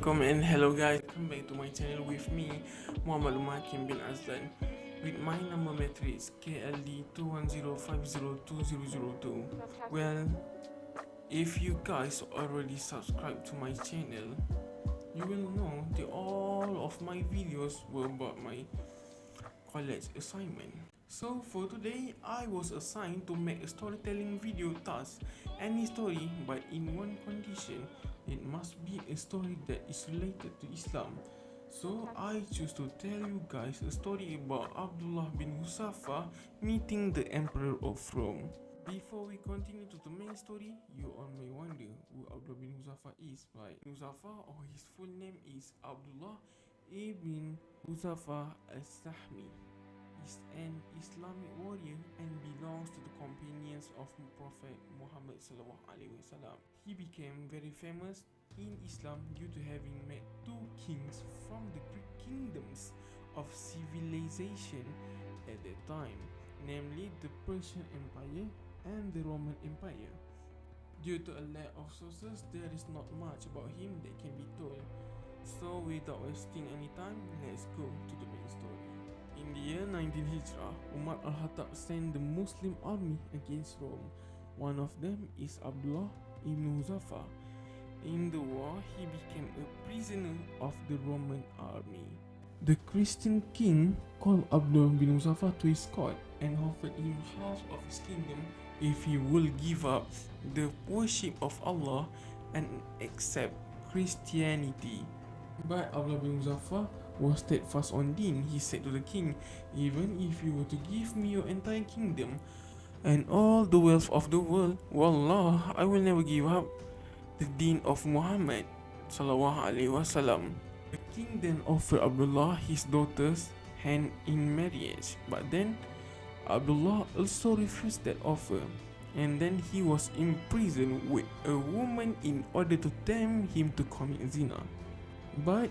Assalamualaikum and hello guys, welcome back to my channel with me, Mohammad Hakim bin Azlan, with my number matrix KLD 210502002. Well, if you guys already subscribed to my channel, you will know that all of my videos were about my college assignment. So for today, I was assigned to make a storytelling video task, any story, but in one condition. It must be a story that is related to Islam. So I choose to tell you guys a story about Abdullah bin Huzafah meeting the Emperor of Rome. Before we continue to the main story, you all may wonder who Abdullah bin Huzafah is, right? Huzafah, or his full name is Abdullah Ibn Huzafah al-Sahmi, is an Islamic warrior and belongs to the companions of Prophet Mohammad ﷺ. He became very famous in Islam due to having met two kings from the Greek kingdoms of civilization at that time, namely the Persian Empire and the Roman Empire. Due to a lack of sources, there is not much about him that can be told. So without wasting any time, let's go to the main story. In the year 19 Hijrah, Umar al-Khattab sent the Muslim army against Rome. One of them is Abdullah ibn Huzafah. In the war, he became a prisoner of the Roman army. The Christian king called Abdullah bin Huzafah to his court and offered him half of his kingdom if he will give up the worship of Allah and accept Christianity. But Abdullah bin Huzafah was steadfast on deen. He said to the king, "Even if you were to give me your entire kingdom and all the wealth of the world, wallah, I will never give up the deen of Mohammad ﷺ." The king then offered Abdullah his daughter's hand in marriage, but then Abdullah also refused that offer, and then he was imprisoned with a woman in order to tempt him to commit zina. But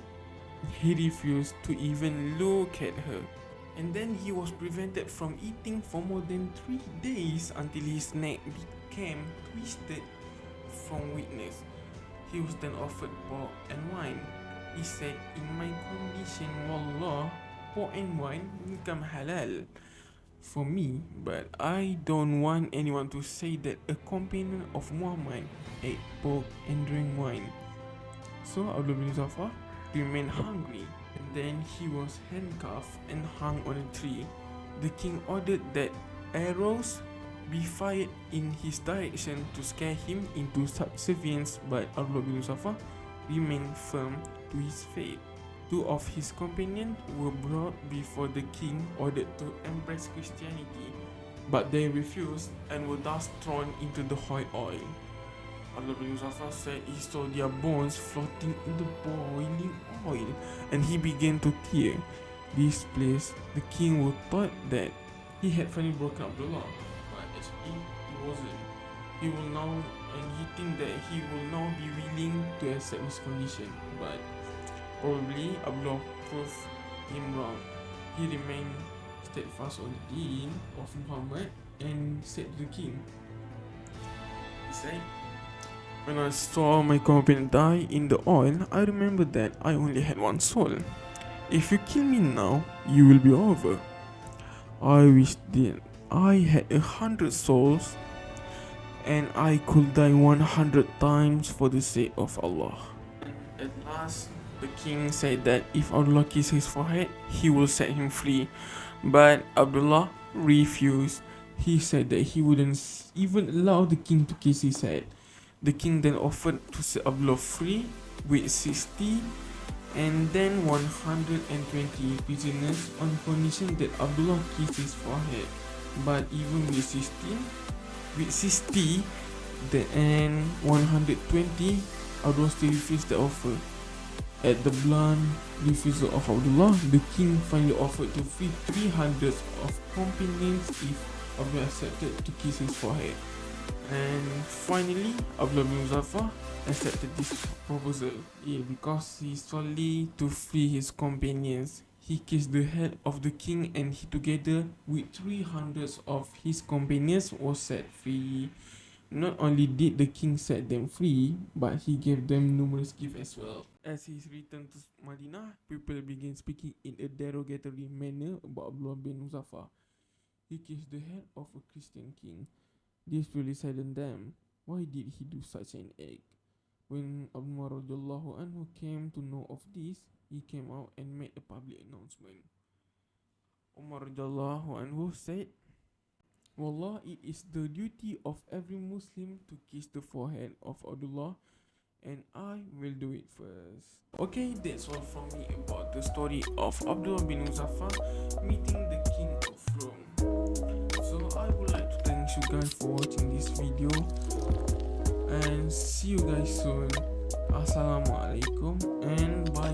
he refused to even look at her, and then he was prevented from eating for more than 3 days until his neck became twisted from weakness. He was then offered pork and wine. He said, "In my condition, wallah, pork and wine become halal for me, but I don't want anyone to say that a companion of Muhammad ate pork and drank wine." So Abdullah bin Huzafah remained hungry, and then he was handcuffed and hung on a tree. The king ordered that arrows be fired in his direction to scare him into subservience, but Abdullah bin Huzafah remained firm to his fate. Two of his companions were brought before the king, ordered to embrace Christianity, but they refused and were thus thrown into the hot oil. Abdullah bin Huzafah said he saw their bones floating in the boiling oil, and he began to tear. This place, the king would thought that he had finally broken Abdullah, but actually he wasn't. He will now, and he think that he will now be willing to accept his condition, but probably Abdullah proved him wrong. He remained steadfast on the deen of Muhammad and said to the king, he said, "When I saw my companion die in the oil, I remembered that I only had one soul. If you kill me now, you will be over. I wish that I had 100 souls, and I could die 100 times for the sake of Allah." At last, the king said that if Abdullah kissed his forehead, he will set him free. But Abdullah refused. He said that he wouldn't even allow the king to kiss his head. The king then offered to set Abdullah free with 60 and then 120 prisoners on condition that Abdullah kissed his forehead. But even with 60 and 120, Abdullah still refused the offer. At the blunt refusal of Abdullah, the king finally offered to free 300 of companions if Abdullah accepted to kiss his forehead. And finally, Abdullah bin Huzafah accepted this proposal. Because he solely to free his companions, he kissed the head of the king, and he together with 300 of his companions was set free. Not only did the king set them free, but he gave them numerous gifts as well. As he returned to Madinah, people began speaking in a derogatory manner about Abdullah bin Huzafah. He kissed the head of a Christian king. This really saddened them. Why did he do such an act? When Umar radiallahu anhu came to know of this, he came out and made a public announcement. Umar radiallahu anhu said, Wallah, it is the duty of every Muslim to kiss the forehead of Abdullah, and I will do it first. Okay, that's all from me about the story of Abdullah bin Huzafah meeting the king of Rome. So I would like to thank you guys for watching this video, and see you guys soon. Assalamualaikum and bye.